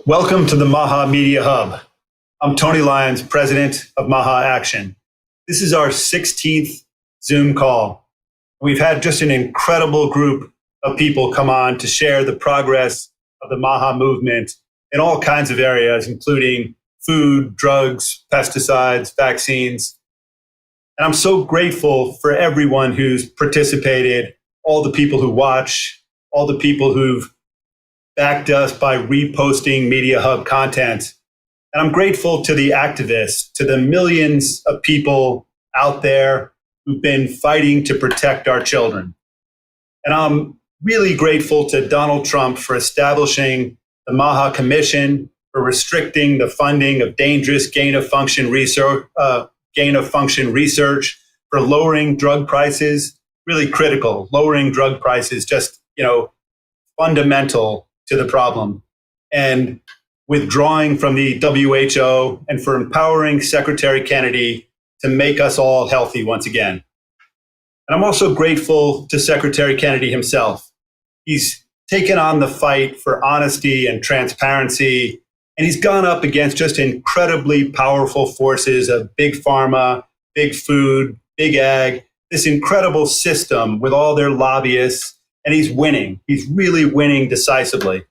Welcome to the MAHA Media Hub. I'm Tony Lyons, president of MAHA Action. This is our 16th Zoom call. We've had just an incredible group of people come on to share the progress of the MAHA movement in all kinds of areas, including food, drugs, pesticides, vaccines. And I'm so grateful for everyone who's participated, all the people who watch, all the people who've backed us by reposting Media Hub content. And I'm grateful to the activists, to the millions of people out there who've been fighting to protect our children. And I'm really grateful to Donald Trump for establishing the MAHA Commission, for restricting the funding of dangerous gain-of-function research, for lowering drug prices, really critical. Lowering drug prices, just, fundamental to the problem, and withdrawing from the WHO, and for empowering Secretary Kennedy to make us all healthy once again. And I'm also grateful to Secretary Kennedy himself. He's taken on the fight for honesty and transparency, and he's gone up against just incredibly powerful forces of big pharma, big food, big ag, this incredible system with all their lobbyists. And he's winning. He's really winning decisively.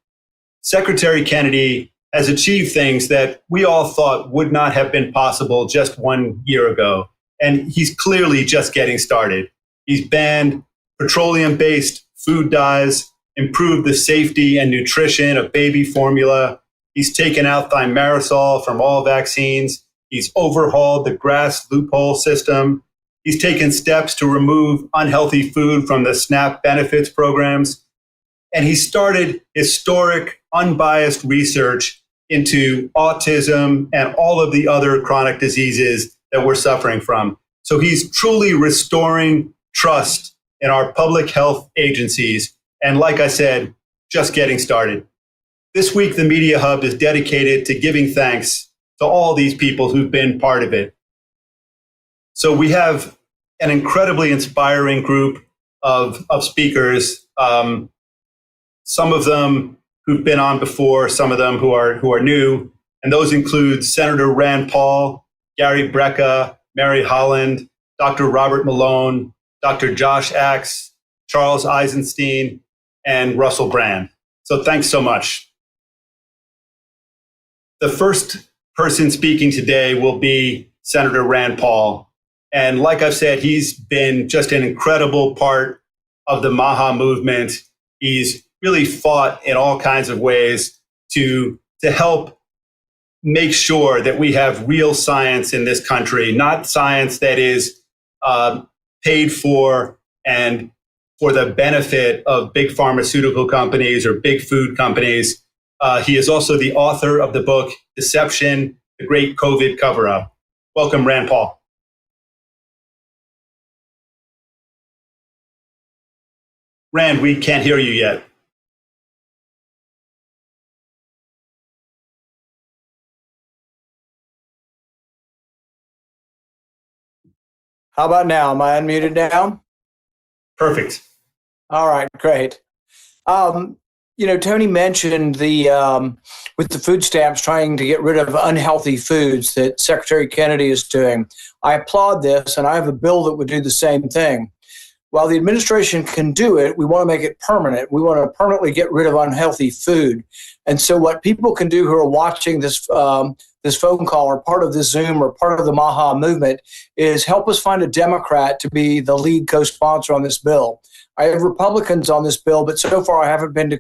Secretary Kennedy has achieved things that we all thought would not have been possible just 1 year ago. And he's clearly just getting started. He's banned petroleum-based food dyes, improved the safety and nutrition of baby formula. He's taken out thimerosal from all vaccines. He's overhauled the GRAS loophole system. He's taken steps to remove unhealthy food from the SNAP benefits programs. And he started historic, unbiased research into autism and all of the other chronic diseases that we're suffering from. So he's truly restoring trust in our public health agencies. And like I said, just getting started. This week, the Media Hub is dedicated to giving thanks to all these people who've been part of it. So we have an incredibly inspiring group of speakers, some of them who've been on before, some of them who are new, and those include Senator Rand Paul, Gary Brecka, Mary Holland, Dr. Robert Malone, Dr. Josh Axe, Charles Eisenstein, and Russell Brand. So thanks so much. The first person speaking today will be Senator Rand Paul. And like I've said, he's been just an incredible part of the MAHA movement. He's really fought in all kinds of ways to help make sure that we have real science in this country, not science that is paid for and for the benefit of big pharmaceutical companies or big food companies. He is also the author of the book, Deception, the Great COVID Cover-Up. Welcome, Rand Paul. Rand, we can't hear you yet. How about now? Am I unmuted now? Perfect. All right, great. Tony mentioned with the food stamps trying to get rid of unhealthy foods that Secretary Kennedy is doing. I applaud this, and I have a bill that would do the same thing. While the administration can do it, we want to make it permanent. We want to permanently get rid of unhealthy food. And so what people can do who are watching this phone call or part of this Zoom or part of the MAHA movement is help us find a Democrat to be the lead co-sponsor on this bill. I have Republicans on this bill, but so far I haven't been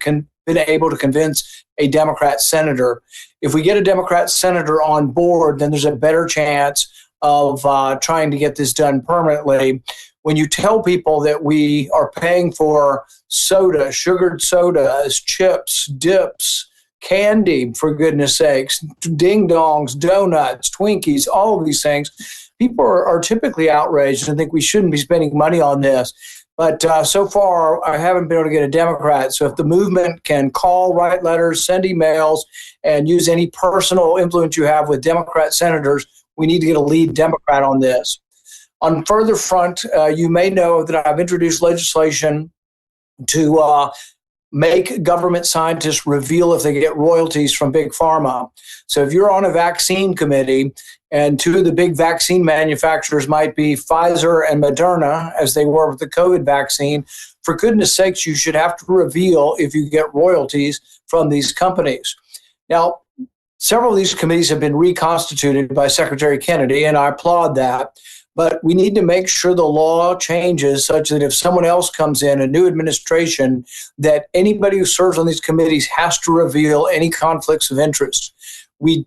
able to convince a Democrat senator. If we get a Democrat senator on board, then there's a better chance of trying to get this done permanently. When you tell people that we are paying for soda, sugared sodas, chips, dips, candy, for goodness sakes, ding-dongs, donuts, Twinkies, all of these things, people are typically outraged and think we shouldn't be spending money on this. But so far, I haven't been able to get a Democrat. So if the movement can call, write letters, send emails, and use any personal influence you have with Democrat senators, we need to get a lead Democrat on this. On further front, you may know that I've introduced legislation to make government scientists reveal if they get royalties from big pharma. So if you're on a vaccine committee, and two of the big vaccine manufacturers might be Pfizer and Moderna, as they were with the COVID vaccine, for goodness sakes, you should have to reveal if you get royalties from these companies. Now, several of these committees have been reconstituted by Secretary Kennedy, and I applaud that. But we need to make sure the law changes such that if someone else comes in, a new administration, that anybody who serves on these committees has to reveal any conflicts of interest. We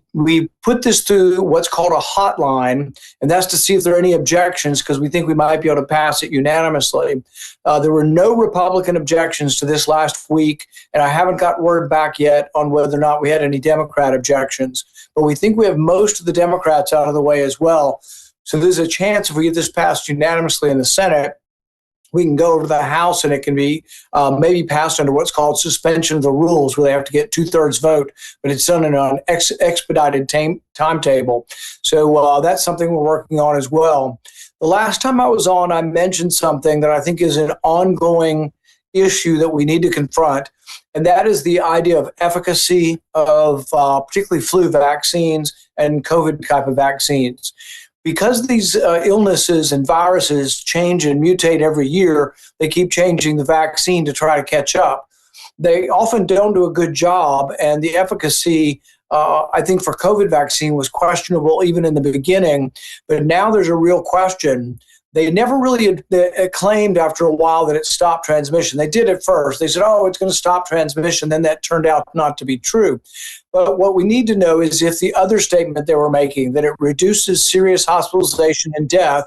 put this through what's called a hotline, and that's to see if there are any objections, because we think we might be able to pass it unanimously. There were no Republican objections to this last week, and I haven't got word back yet on whether or not we had any Democrat objections. But we think we have most of the Democrats out of the way as well. So there's a chance if we get this passed unanimously in the Senate, we can go over to the House and it can be maybe passed under what's called suspension of the rules, where they have to get 2/3 vote, but it's done in an expedited timetable. So that's something we're working on as well. The last time I was on, I mentioned something that I think is an ongoing issue that we need to confront, and that is the idea of efficacy of particularly flu vaccines and COVID type of vaccines. Because these illnesses and viruses change and mutate every year, they keep changing the vaccine to try to catch up. They often don't do a good job, and the efficacy, I think, for COVID vaccine was questionable even in the beginning, but now there's a real question. They never really claimed after a while that it stopped transmission. They did at first. They said, oh, it's going to stop transmission. Then that turned out not to be true. But what we need to know is if the other statement they were making, that it reduces serious hospitalization and death,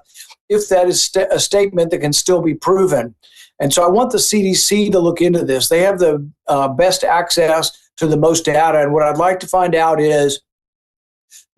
if that is a statement that can still be proven. And so I want the CDC to look into this. They have the best access to the most data. And what I'd like to find out is,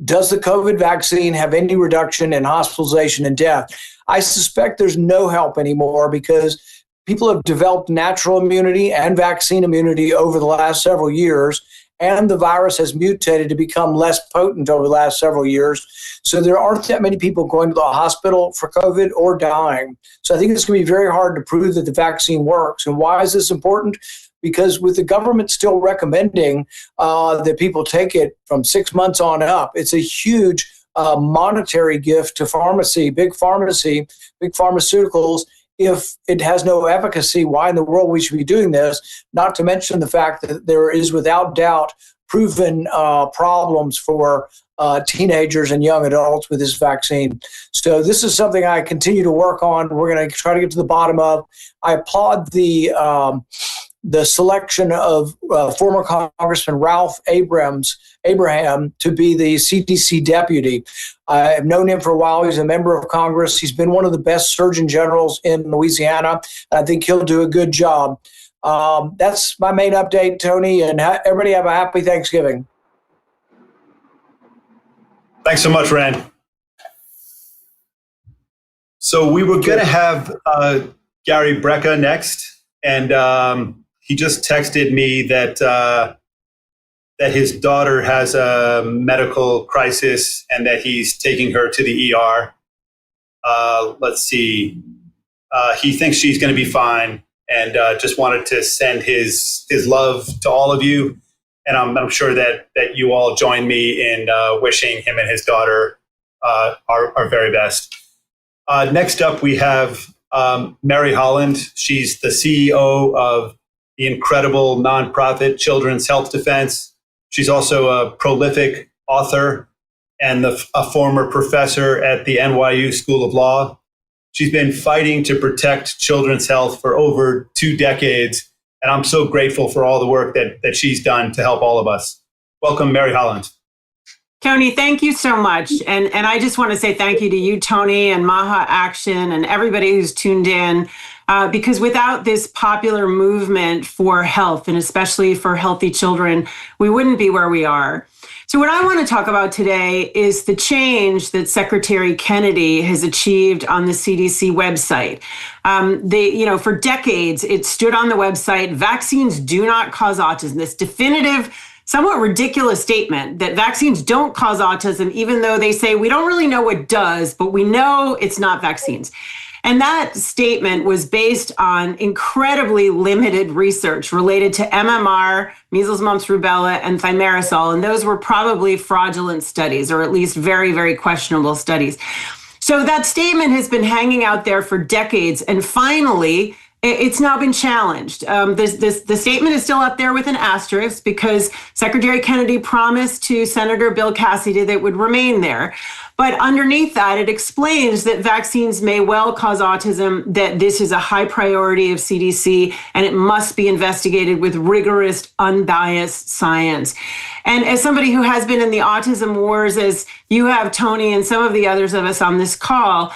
does the COVID vaccine have any reduction in hospitalization and death? I suspect there's no help anymore because people have developed natural immunity and vaccine immunity over the last several years, and the virus has mutated to become less potent over the last several years. So there aren't that many people going to the hospital for COVID or dying. So I think it's going to be very hard to prove that the vaccine works. And why is this important? Because with the government still recommending that people take it from 6 months on up, it's a huge monetary gift to big pharmaceuticals. If it has no efficacy, why in the world we should be doing this? Not to mention the fact that there is without doubt proven problems for teenagers and young adults with this vaccine. So this is something I continue to work on. We're going to try to get to the bottom of. I applaud the selection of former Congressman Ralph Abraham to be the CDC deputy. I've known him for a while. He's a member of Congress. He's been one of the best surgeon generals in Louisiana. I think he'll do a good job. That's my main update, Tony, and everybody have a happy Thanksgiving. Thanks so much, Rand. So we were going to have Gary Brecka next, and he just texted me that his daughter has a medical crisis and that he's taking her to the ER. Let's see. He thinks she's going to be fine, and just wanted to send his love to all of you. And I'm sure that you all join me in wishing him and his daughter our very best. Next up, we have Mary Holland. She's the CEO of the incredible nonprofit Children's Health Defense. She's also a prolific author and a former professor at the NYU School of Law. She's been fighting to protect children's health for over 2 decades, and I'm so grateful for all the work that she's done to help all of us. Welcome, Mary Holland. Tony, thank you so much. And I just want to say thank you to you, Tony, and MAHA Action and everybody who's tuned in. Because without this popular movement for health, and especially for healthy children, we wouldn't be where we are. So what I want to talk about today is the change that Secretary Kennedy has achieved on the CDC website. For decades, it stood on the website, vaccines do not cause autism. This definitive, somewhat ridiculous statement that vaccines don't cause autism, even though they say we don't really know what does, but we know it's not vaccines. And that statement was based on incredibly limited research related to MMR, measles, mumps, rubella, and thimerosal. And those were probably fraudulent studies, or at least very, very questionable studies. So that statement has been hanging out there for decades. And finally, it's now been challenged. The statement is still up there with an asterisk because Secretary Kennedy promised to Senator Bill Cassidy that it would remain there. But underneath that, it explains that vaccines may well cause autism, that this is a high priority of CDC, and it must be investigated with rigorous, unbiased science. And as somebody who has been in the autism wars, as you have, Tony, and some of the others of us on this call,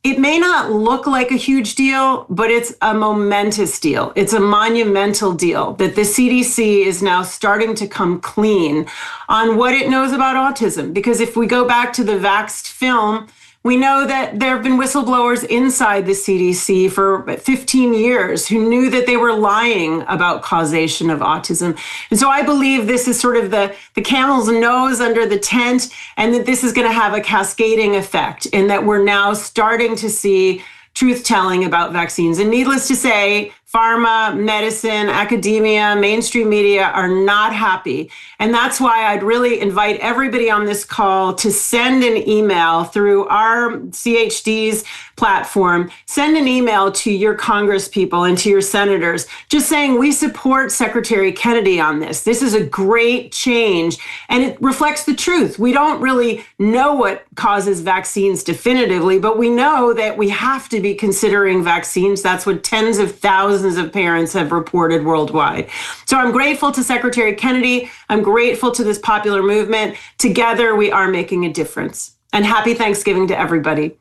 it may not look like a huge deal, but it's a momentous deal. It's a monumental deal that the CDC is now starting to come clean on what it knows about autism. Because if we go back to the Vaxxed film, we know that there have been whistleblowers inside the CDC for 15 years who knew that they were lying about causation of autism. And so I believe this is sort of the camel's nose under the tent, and that this is going to have a cascading effect in that we're now starting to see truth-telling about vaccines. And needless to say, pharma, medicine, academia, mainstream media are not happy. And that's why I'd really invite everybody on this call to send an email through our CHD's platform. Send an email to your congresspeople and to your senators, just saying we support Secretary Kennedy on this. This is a great change, and it reflects the truth. We don't really know what causes vaccines definitively, but we know that we have to be considering vaccines. That's what tens of thousands of parents have reported worldwide. So I'm grateful to Secretary Kennedy. I'm grateful to this popular movement. Together, we are making a difference. And happy Thanksgiving to everybody.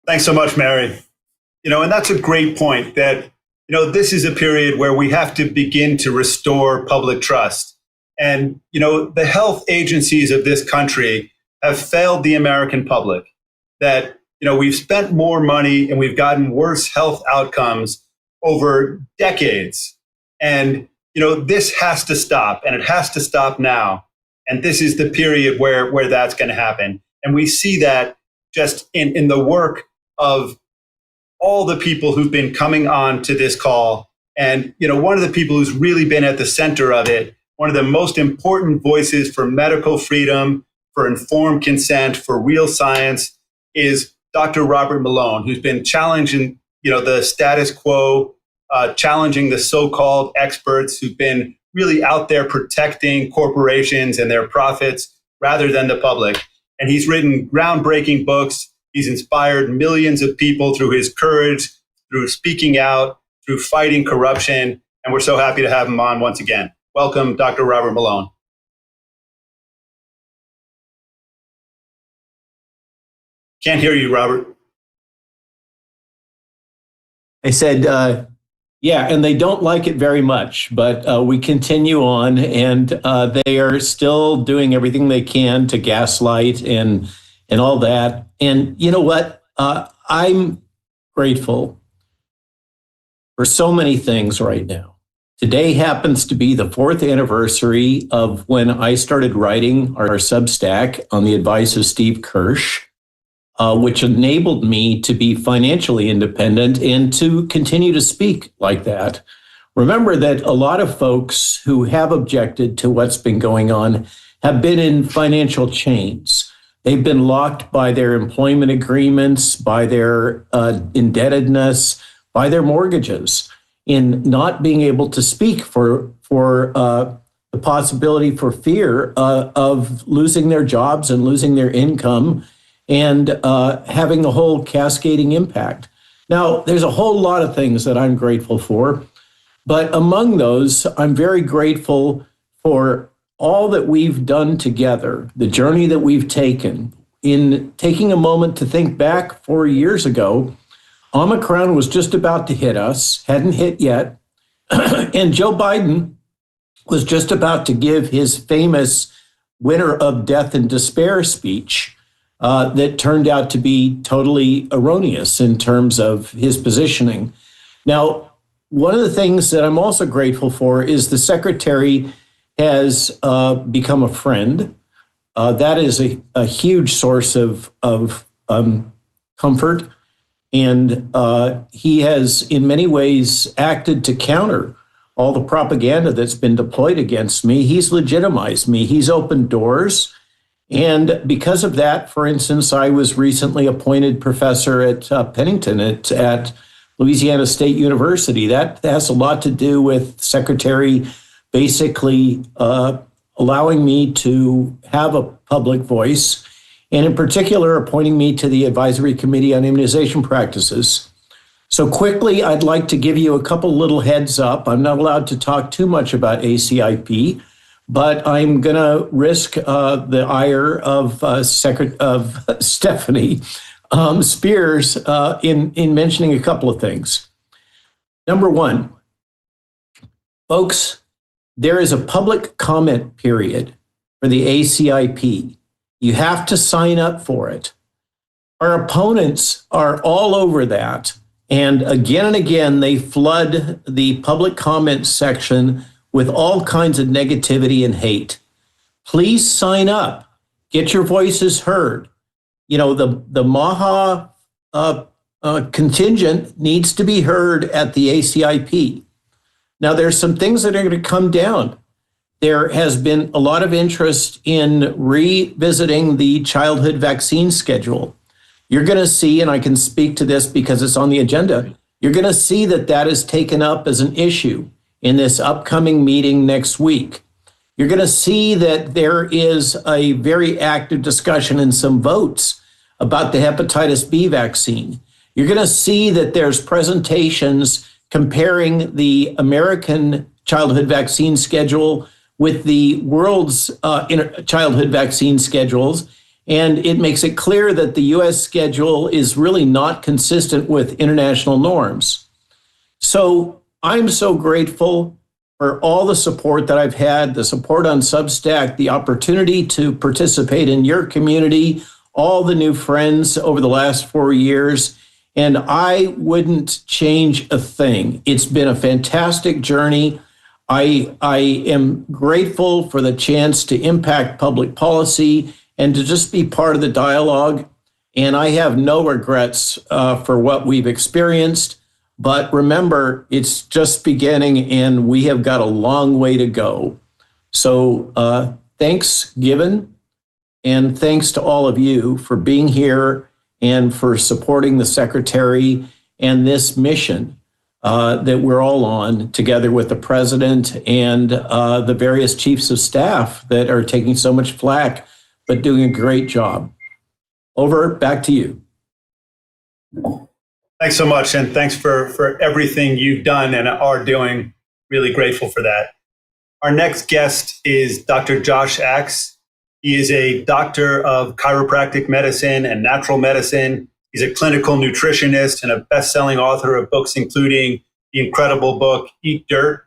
Thanks so much, Mary. And that's a great point that, this is a period where we have to begin to restore public trust. And, the health agencies of this country have failed the American public. That, we've spent more money and we've gotten worse health outcomes over decades. And, this has to stop, and it has to stop now. And this is the period where that's going to happen. And we see that just in the work of all the people who've been coming on to this call. And, one of the people who's really been at the center of it, one of the most important voices for medical freedom, for informed consent, for real science, is Dr. Robert Malone, who's been challenging, the status quo, challenging the so-called experts who've been really out there protecting corporations and their profits rather than the public. And he's written groundbreaking books. He's inspired millions of people through his courage, through speaking out, through fighting corruption. And we're so happy to have him on once again. Welcome, Dr. Robert Malone. Can't hear you, Robert. I said, yeah, and they don't like it very much, but we continue on, and they are still doing everything they can to gaslight and all that. And you know what? I'm grateful for so many things right now. Today happens to be the 4th anniversary of when I started writing our Substack on the advice of Steve Kirsch, which enabled me to be financially independent and to continue to speak like that. Remember that a lot of folks who have objected to what's been going on have been in financial chains. They've been locked by their employment agreements, by their indebtedness, by their mortgages, in not being able to speak for the possibility for fear of losing their jobs and losing their income and having the whole cascading impact. Now, there's a whole lot of things that I'm grateful for, but among those, I'm very grateful for all that we've done together, the journey that we've taken. In taking a moment to think back 4 years ago, Omicron was just about to hit us, hadn't hit yet, and Joe Biden was just about to give his famous winter of death and despair speech that turned out to be totally erroneous in terms of his positioning. Now, one of the things that I'm also grateful for is the secretary has become a friend. That is a huge source of comfort. And he has, in many ways, acted to counter all the propaganda that's been deployed against me. He's legitimized me. He's opened doors. And because of that, for instance, I was recently appointed professor at Pennington at Louisiana State University. That has a lot to do with Secretary basically allowing me to have a public voice, and in particular, appointing me to the Advisory Committee on Immunization Practices. So quickly, I'd like to give you a couple little heads up. I'm not allowed to talk too much about ACIP, but I'm going to risk the ire of Stephanie Spears in mentioning a couple of things. Number one, folks, there is a public comment period for the ACIP. You have to sign up for it. Our opponents are all over that. And again, they flood the public comment section with all kinds of negativity and hate. Please sign up. Get your voices heard. You know, the MAHA contingent needs to be heard at the ACIP. Now, there's some things that are going to come down. There has been a lot of interest in revisiting the childhood vaccine schedule. You're going to see, and I can speak to this because it's on the agenda, you're going to see that is taken up as an issue in this upcoming meeting next week. You're going to see that there is a very active discussion and some votes about the hepatitis B vaccine. You're going to see that there's presentations comparing the American childhood vaccine schedule with the world's childhood vaccine schedules. And it makes it clear that the US schedule is really not consistent with international norms. So I'm so grateful for all the support that I've had, the support on Substack, the opportunity to participate in your community, all the new friends over the last 4 years. And I wouldn't change a thing. It's been a fantastic journey. I am grateful for the chance to impact public policy and to just be part of the dialogue. And I have no regrets for what we've experienced. But remember, it's just beginning and we have got a long way to go. So thanks given, and thanks to all of you for being here and for supporting the Secretary and this mission that we're all on together with the President and the various chiefs of staff that are taking so much flack, but doing a great job. Over, back to you. Thanks so much, and thanks for everything you've done and are doing. Really grateful for that. Our next guest is Dr. Josh Axe. He is a doctor of chiropractic medicine and natural medicine. He's a clinical nutritionist and a best-selling author of books including the incredible book Eat Dirt,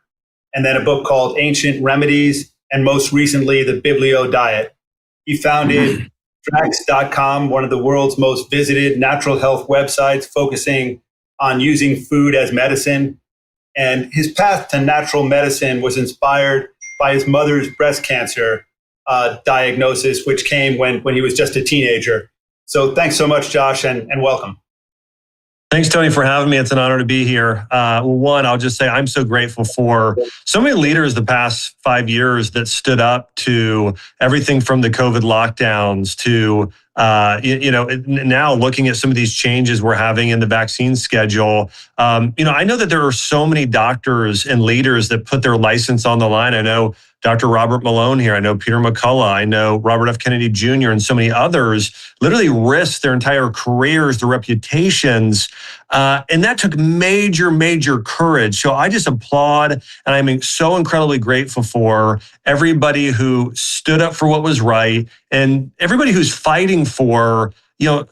and then a book called Ancient Remedies, and most recently, The Biblio Diet. He founded Drax.com, one of the world's most visited natural health websites focusing on using food as medicine. And his path to natural medicine was inspired by his mother's breast cancer diagnosis, which came when he was just a teenager. So thanks so much, Josh, and welcome. Thanks, Tony, for having me. It's an honor to be here. One, I'll just say I'm so grateful for so many leaders the past 5 years that stood up to everything from the COVID lockdowns to, now looking at some of these changes we're having in the vaccine schedule. I know that there are so many doctors and leaders that put their license on the line. I know Dr. Robert Malone here. I know Peter McCullough. I know Robert F. Kennedy Jr. and so many others literally risked their entire careers, their reputations. And that took major, major courage. So I just applaud, and I'm so incredibly grateful for everybody who stood up for what was right and everybody who's fighting for,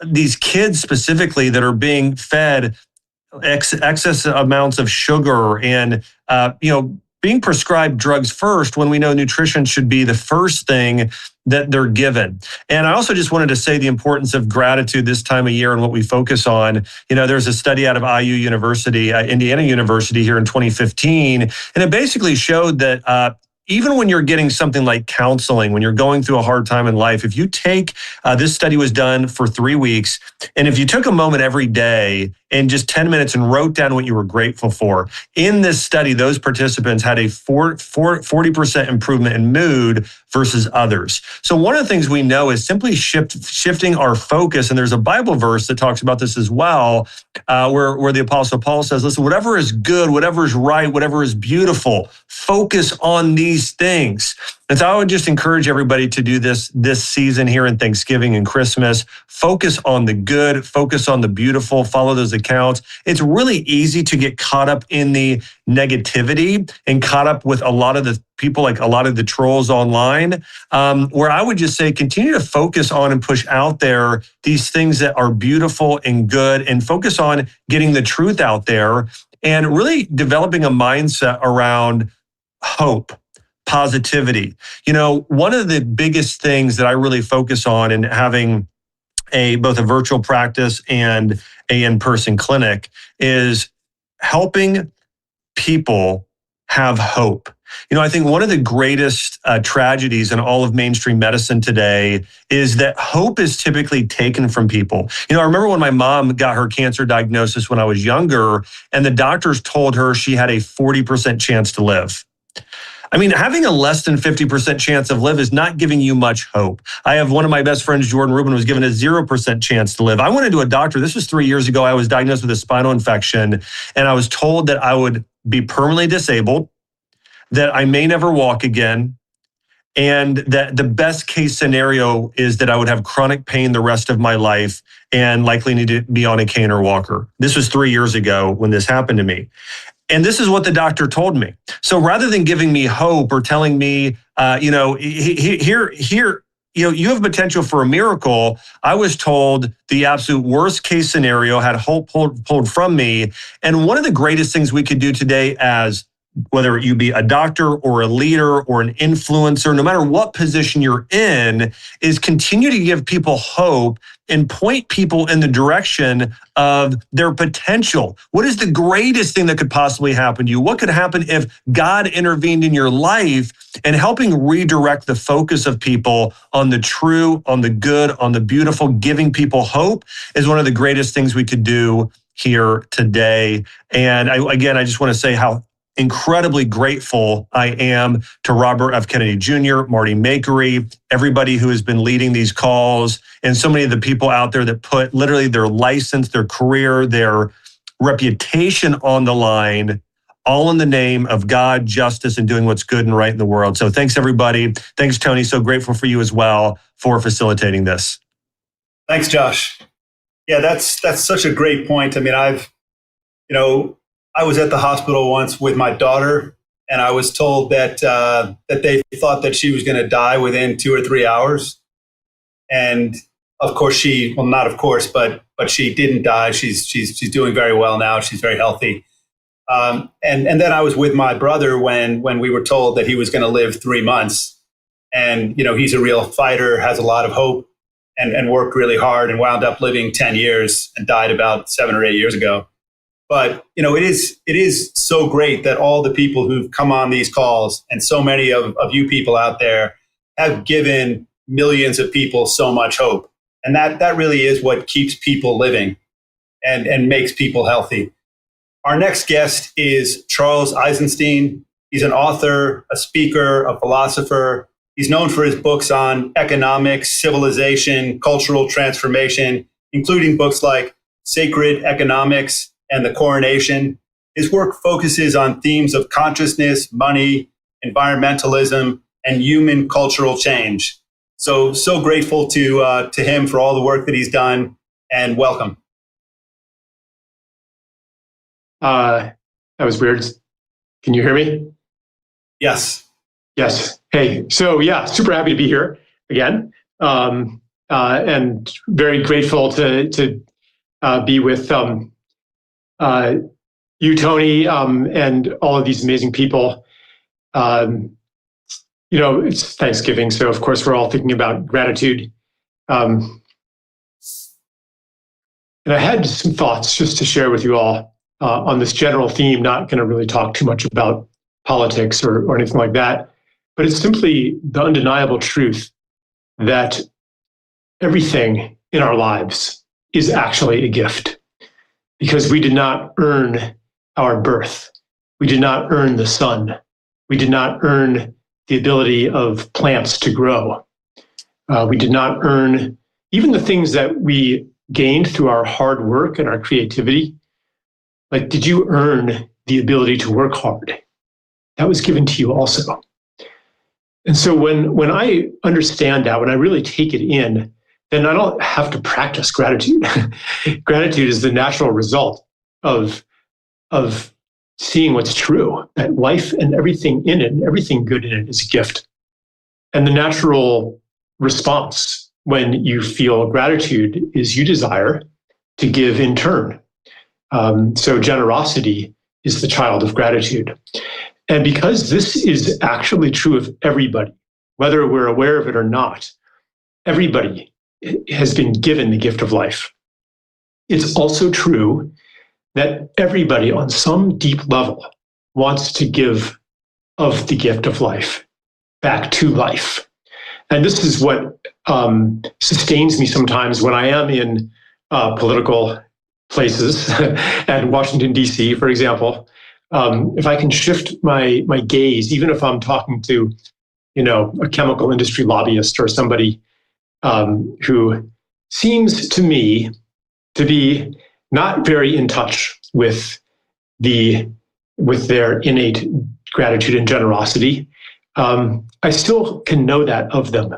these kids specifically that are being fed excess amounts of sugar and, being prescribed drugs first when we know nutrition should be the first thing that they're given. And I also just wanted to say the importance of gratitude this time of year and what we focus on. There's a study out of IU University, Indiana University here in 2015, and it basically showed that even when you're getting something like counseling, when you're going through a hard time in life, if you take, this study was done for 3 weeks, and if you took a moment every day and just 10 minutes and wrote down what you were grateful for, in this study, those participants had a 40% improvement in mood versus others. So one of the things we know is simply shifting our focus, and there's a Bible verse that talks about this as well, where the Apostle Paul says, listen, whatever is good, whatever is right, whatever is beautiful, focus on these things. And so I would just encourage everybody to do this season here in Thanksgiving and Christmas. Focus on the good, focus on the beautiful, follow those accounts. It's really easy to get caught up in the negativity and caught up with a lot of the people, like a lot of the trolls online, where I would just say, continue to focus on and push out there these things that are beautiful and good, and focus on getting the truth out there and really developing a mindset around hope, positivity. You know, one of the biggest things that I really focus on in having both a virtual practice and an in-person clinic is helping people have hope. You know, I think one of the greatest tragedies in all of mainstream medicine today is that hope is typically taken from people. You know, I remember when my mom got her cancer diagnosis when I was younger, and the doctors told her she had a 40% chance to live. I mean, having a less than 50% chance of live is not giving you much hope. I have one of my best friends, Jordan Rubin, was given a 0% chance to live. I went into a doctor, this was 3 years ago. I was diagnosed with a spinal infection, and I was told that I would be permanently disabled, that I may never walk again, and that the best case scenario is that I would have chronic pain the rest of my life and likely need to be on a cane or walker. This was 3 years ago when this happened to me. And this is what the doctor told me. So rather than giving me hope or telling me, here, you have potential for a miracle, I was told the absolute worst case scenario, had hope pulled from me. And one of the greatest things we could do today, as whether you be a doctor or a leader or an influencer, no matter what position you're in, is continue to give people hope and point people in the direction of their potential. What is the greatest thing that could possibly happen to you? What could happen if God intervened in your life, and helping redirect the focus of people on the true, on the good, on the beautiful, giving people hope is one of the greatest things we could do here today. And I just want to say how incredibly grateful I am to Robert F. Kennedy Jr., Marty Makery, everybody who has been leading these calls, and so many of the people out there that put literally their license, their career, their reputation on the line, all in the name of God, justice, and doing what's good and right in the world. So thanks, everybody. Thanks, Tony. So grateful for you as well for facilitating this. Thanks, Josh. Yeah, that's such a great point. I mean, I was at the hospital once with my daughter, and I was told that they thought that she was going to die within 2 or 3 hours. And of course, but she didn't die. She's doing very well now. She's very healthy. And then I was with my brother when we were told that he was going to live 3 months. And he's a real fighter, has a lot of hope, and worked really hard, and wound up living 10 years and died about 7 or 8 years ago. But, it is so great that all the people who've come on these calls, and so many of you people out there, have given millions of people so much hope. And that really is what keeps people living and makes people healthy. Our next guest is Charles Eisenstein. He's an author, a speaker, a philosopher. He's known for his books on economics, civilization, cultural transformation, including books like Sacred Economics and The Coronation. His work focuses on themes of consciousness, money, environmentalism, and human cultural change. So grateful to him for all the work that he's done, and welcome. That was weird. Can you hear me? Yes. Yes. Hey, so yeah, super happy to be here again, and very grateful to be with you, Tony, and all of these amazing people. It's Thanksgiving, so of course we're all thinking about gratitude. And I had some thoughts just to share with you all on this general theme. Not going to really talk too much about politics or anything like that. but it's simply the undeniable truth that everything in our lives is actually a gift, because we did not earn our birth. We did not earn the sun. We did not earn the ability of plants to grow. We did not earn even the things that we gained through our hard work and our creativity. Like, did you earn the ability to work hard? That was given to you also. And so when I understand that, when I really take it in, then I don't have to practice gratitude. Gratitude is the natural result of seeing what's true, that life and everything in it, and everything good in it is a gift. And the natural response when you feel gratitude is you desire to give in turn. So generosity is the child of gratitude. And because this is actually true of everybody, whether we're aware of it or not, everybody has been given the gift of life. It's also true that everybody on some deep level wants to give of the gift of life back to life. And this is what sustains me sometimes when I am in political places, at Washington, D.C., for example. If I can shift my gaze, even if I'm talking to, a chemical industry lobbyist or somebody who seems to me to be not very in touch with their innate gratitude and generosity, I still can know that of them,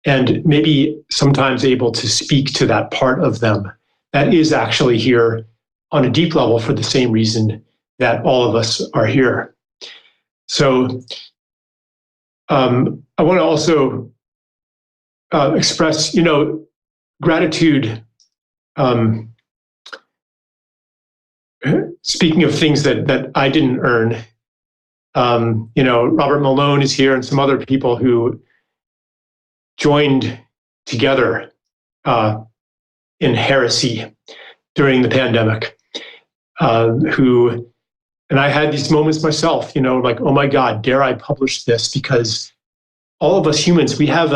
and maybe sometimes able to speak to that part of them that is actually here on a deep level for the same reason that all of us are here. So I want to also express, gratitude. Speaking of things that I didn't earn, Robert Malone is here and some other people who joined together in heresy during the pandemic, and I had these moments myself, like, oh my God, dare I publish this? Because all of us humans, we have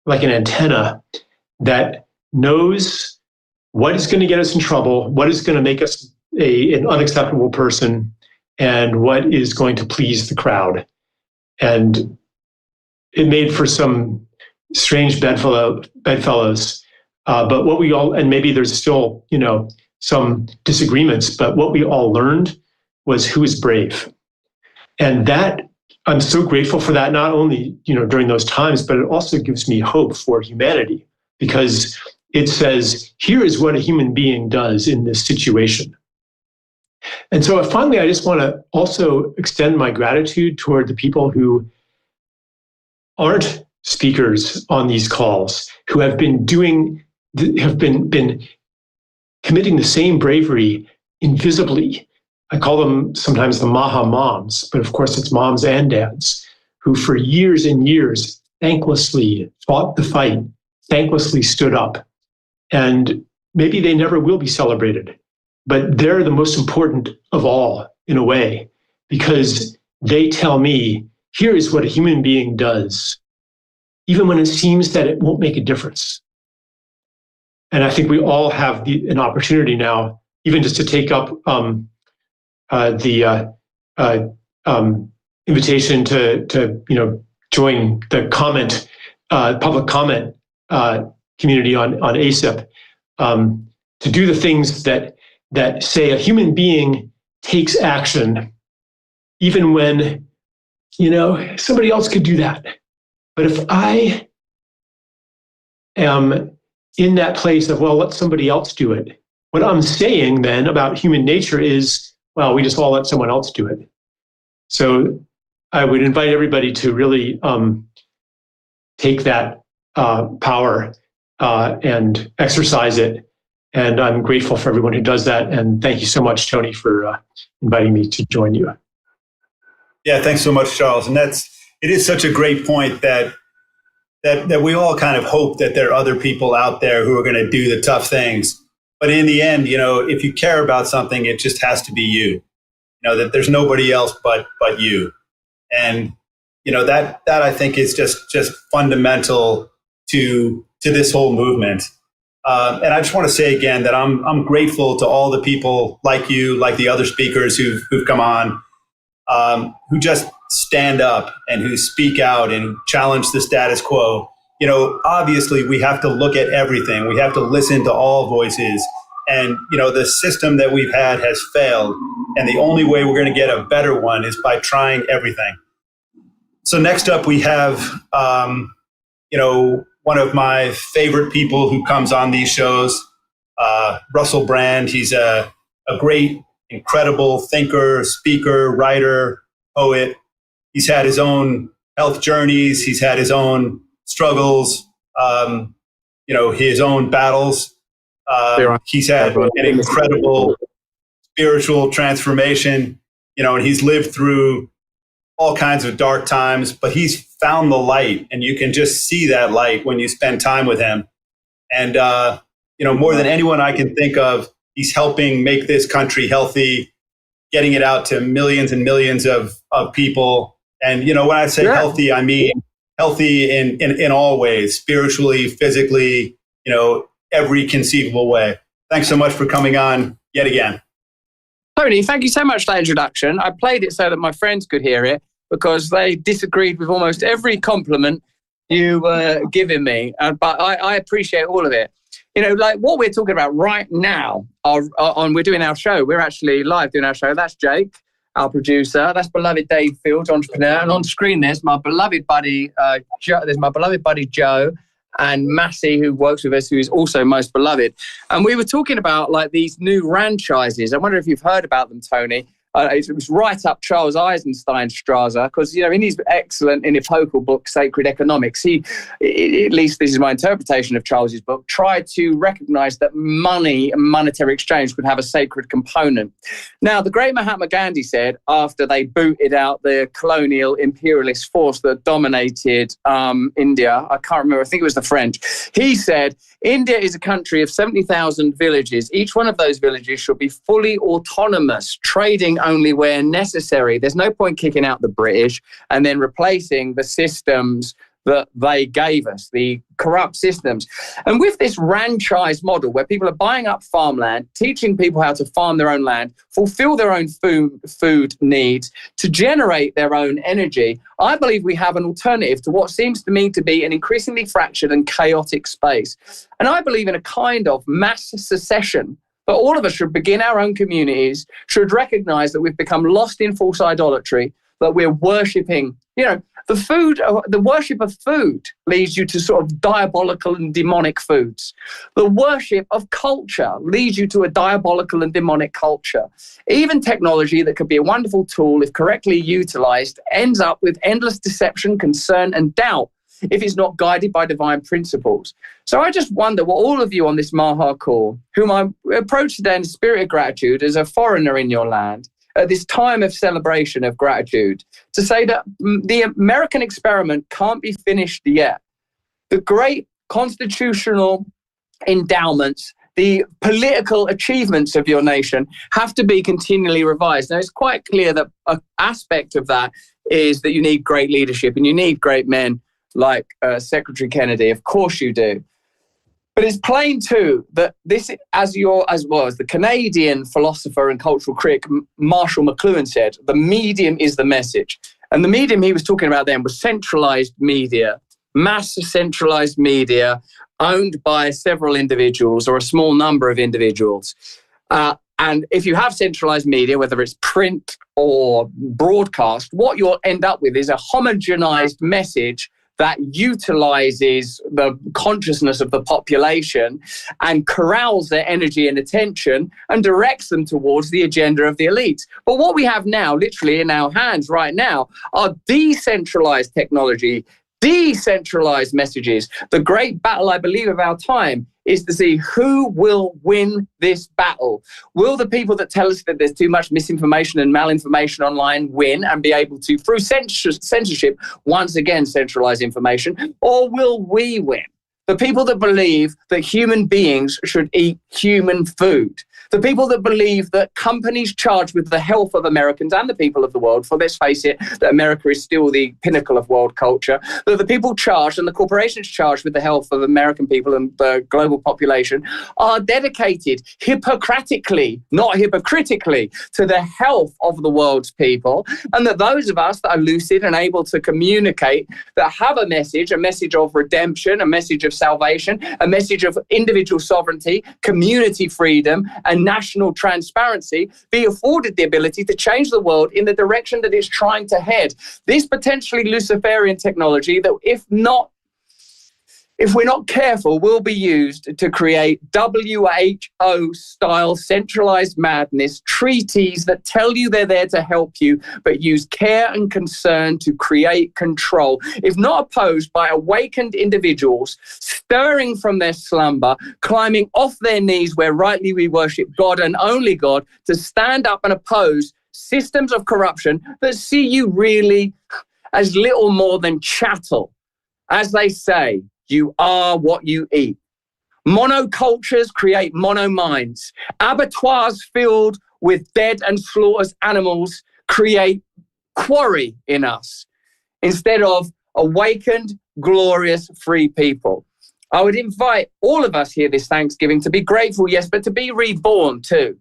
like an antenna that knows what is going to get us in trouble, what is going to make us an unacceptable person, and what is going to please the crowd. And it made for some strange bedfellows. But what we all, and maybe there's still, some disagreements, but what we all learned was who is brave. And that, I'm so grateful for that, not only, during those times, but it also gives me hope for humanity, because it says, here is what a human being does in this situation. And so finally, I just want to also extend my gratitude toward the people who aren't speakers on these calls, who have been committing the same bravery invisibly. I call them sometimes the MAHA moms, but of course it's moms and dads, who for years and years thanklessly fought the fight, thanklessly stood up. And maybe they never will be celebrated, but they're the most important of all, in a way, because they tell me, here is what a human being does, even when it seems that it won't make a difference. And I think we all have an opportunity now, even just to take up the invitation to join the public comment community on ASIP, to do the things that say a human being takes action, even when somebody else could do that. But if I am in that place of, well, let somebody else do it, what I'm saying then about human nature is, well, we just all let someone else do it. So I would invite everybody to really take that power and exercise it. And I'm grateful for everyone who does that. And thank you so much, Tony, for inviting me to join you. Yeah, thanks so much, Charles. And it is such a great point that we all kind of hope that there are other people out there who are going to do the tough things. But in the end, if you care about something, it just has to be you. That there's nobody else but you. And that I think is just fundamental to this whole movement. And I just want to say again that I'm grateful to all the people like you, like the other speakers who've come on, who just stand up and who speak out and challenge the status quo. Obviously we have to look at everything. We have to listen to all voices. And, the system that we've had has failed. And the only way we're going to get a better one is by trying everything. So next up, we have, one of my favorite people who comes on these shows, Russell Brand. He's a great, incredible thinker, speaker, writer, poet. He's had his own health journeys. He's had his own struggles, his own battles. He's had an incredible spiritual transformation, and he's lived through all kinds of dark times, but he's found the light, and you can just see that light when you spend time with him. And, more than anyone I can think of, he's helping make this country healthy, getting it out to millions and millions of people. And, when I say healthy, I mean healthy in all ways, spiritually, physically, every conceivable way. Thanks so much for coming on yet again. Tony, thank you so much for that introduction. I played it so that my friends could hear it because they disagreed with almost every compliment you were giving me. But I appreciate all of it. Like what we're talking about right now, we're doing our show. We're actually live doing our show. That's Jake, our producer. That's beloved Dave Fields, entrepreneur. And on screen, there's my beloved buddy, Joe. And Massey, who works with us, who is also most beloved. And we were talking about like these new franchises. I wonder if you've heard about them, Tony. It was right up Charles Eisenstein's Straza, because, in his excellent and epochal book, Sacred Economics, he, at least this is my interpretation of Charles's book, tried to recognize that money and monetary exchange could have a sacred component. Now, the great Mahatma Gandhi said, after they booted out the colonial imperialist force that dominated India, I can't remember, I think it was the French, he said, India is a country of 70,000 villages. Each one of those villages should be fully autonomous, trading only where necessary. There's no point kicking out the British and then replacing the systems that they gave us, the corrupt systems. And with this franchise model where people are buying up farmland, teaching people how to farm their own land, fulfill their own food needs, to generate their own energy, I believe we have an alternative to what seems to me to be an increasingly fractured and chaotic space. And I believe in a kind of mass secession. But all of us should begin our own communities, should recognize that we've become lost in false idolatry, that we're worshipping, the worship of food leads you to sort of diabolical and demonic foods. The worship of culture leads you to a diabolical and demonic culture. Even technology that could be a wonderful tool, if correctly utilized, ends up with endless deception, concern, and doubt if it's not guided by divine principles. So I just wonder what all of you on this MAHA call, whom I approach today in the spirit of gratitude as a foreigner in your land, at this time of celebration of gratitude, to say that the American experiment can't be finished yet. The great constitutional endowments, the political achievements of your nation have to be continually revised. Now, it's quite clear that an aspect of that is that you need great leadership and you need great men like Secretary Kennedy. Of course you do. But it's plain too that this, as well as the Canadian philosopher and cultural critic Marshall McLuhan said, the medium is the message. And the medium he was talking about then was centralized media, mass centralized media owned by several individuals or a small number of individuals. And if you have centralized media, whether it's print or broadcast, what you'll end up with is a homogenized message that utilizes the consciousness of the population and corrals their energy and attention and directs them towards the agenda of the elites. But what we have now, literally in our hands right now, are decentralized technology, decentralized messages. The great battle, I believe, of our time is to see who will win this battle. Will the people that tell us that there's too much misinformation and malinformation online win and be able to, through censorship, once again centralize information? Or will we win? The people that believe that human beings should eat human food. The people that believe that companies charged with the health of Americans and the people of the world, for let's face it, that America is still the pinnacle of world culture, that the people charged and the corporations charged with the health of American people and the global population are dedicated hypocritically, not hypocritically, to the health of the world's people, and that those of us that are lucid and able to communicate, that have a message of redemption, a message of salvation, a message of individual sovereignty, community freedom, and national transparency, be afforded the ability to change the world in the direction that it's trying to head. This potentially Luciferian technology that if we're not careful, will be used to create WHO-style centralized madness, treaties that tell you they're there to help you, but use care and concern to create control. If not opposed by awakened individuals, stirring from their slumber, climbing off their knees where rightly we worship God and only God, to stand up and oppose systems of corruption that see you really as little more than chattel. As they say, you are what you eat. Monocultures create mono-minds. Abattoirs filled with dead and slaughtered animals create quarry in us instead of awakened, glorious, free people. I would invite all of us here this Thanksgiving to be grateful, yes, but to be reborn too.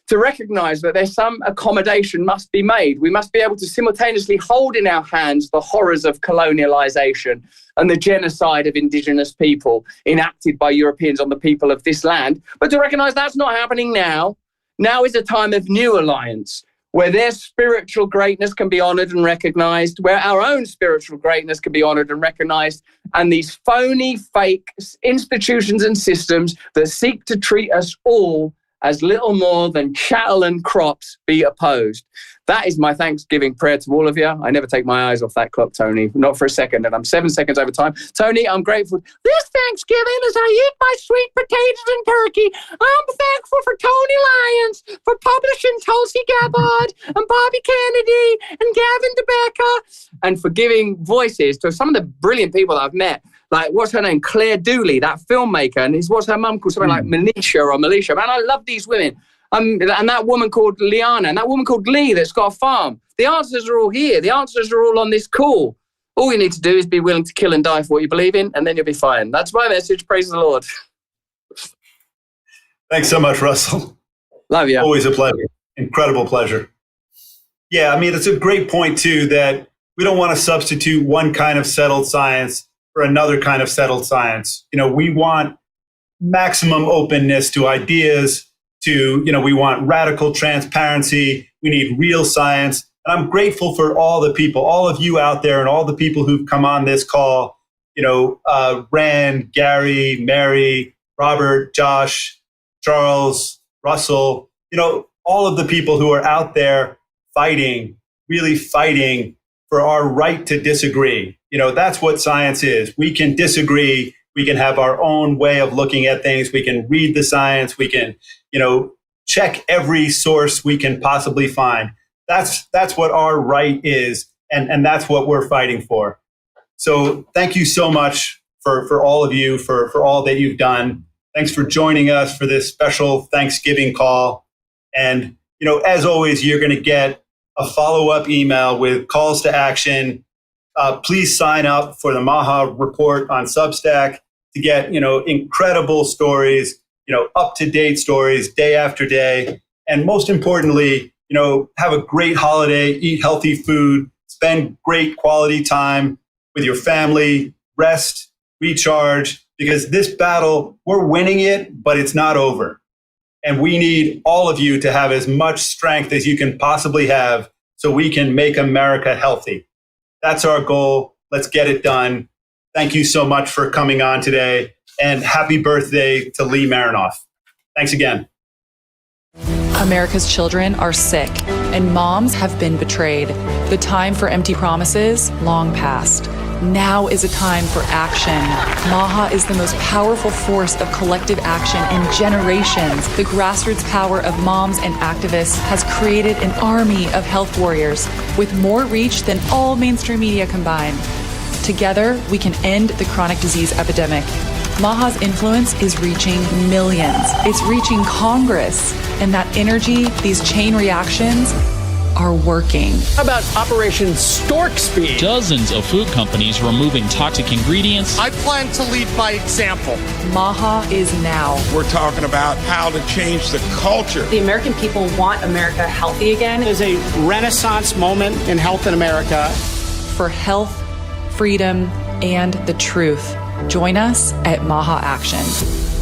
To recognize that there's some accommodation must be made. We must be able to simultaneously hold in our hands the horrors of colonialization and the genocide of indigenous people enacted by Europeans on the people of this land, but to recognize that's not happening now. Now is a time of new alliance, where their spiritual greatness can be honored and recognized, where our own spiritual greatness can be honored and recognized, and these phony, fake institutions and systems that seek to treat us all as little more than chattel and crops be opposed. That is my Thanksgiving prayer to all of you. I never take my eyes off that clock, Tony, not for a second, and I'm 7 seconds over time. Tony, I'm grateful. This Thanksgiving, as I eat my sweet potatoes and turkey, I'm thankful for Tony Lyons, for publishing Tulsi Gabbard and Bobby Kennedy and Gavin DeBecca, and for giving voices to some of the brilliant people that I've met. Like, what's her name? Claire Dooley, that filmmaker, and what's her mum called? Something like Manisha or Melisha. Man, I love these women. And that woman called Liana, and that woman called Lee that's got a farm. The answers are all here. The answers are all on this call. All you need to do is be willing to kill and die for what you believe in, and then you'll be fine. That's my message. Praise the Lord. Thanks so much, Russell. Love you. Always a pleasure. Incredible pleasure. Yeah, I mean, it's a great point, too, that we don't want to substitute one kind of settled science for another kind of settled science. You know, we want maximum openness to ideas, we want radical transparency. We need real science. And I'm grateful for all the people, all of you out there and all the people who've come on this call, Rand, Gary, Mary, Robert, Josh, Charles, Russell, all of the people who are out there fighting, really fighting for our right to disagree. That's what science is. We can disagree. We can have our own way of looking at things. We can read the science. We can, check every source we can possibly find. That's what our right is. And that's what we're fighting for. So thank you so much for all of you, for all that you've done. Thanks for joining us for this special Thanksgiving call. And, as always, you're going to get a follow-up email with calls to action. Please sign up for the MAHA report on Substack to get, incredible stories, up-to-date stories day after day. And most importantly, have a great holiday, eat healthy food, spend great quality time with your family, rest, recharge, because this battle, we're winning it, but it's not over. And we need all of you to have as much strength as you can possibly have so we can make America healthy. That's our goal. Let's get it done. Thank you so much for coming on today, and happy birthday to Lee Marinoff. Thanks again. America's children are sick, and moms have been betrayed. The time for empty promises, long past. Now is a time for action. MAHA is the most powerful force of collective action in generations. The grassroots power of moms and activists has created an army of health warriors with more reach than all mainstream media combined. Together, we can end the chronic disease epidemic. MAHA's influence is reaching millions. It's reaching Congress. And that energy, these chain reactions, are working. How about Operation Stork Speed? Dozens of food companies removing toxic ingredients. I plan to lead by example. MAHA is now. We're talking about how to change the culture. The American people want America healthy again. There's a renaissance moment in health in America. For health, freedom, and the truth. Join us at MAHA Action.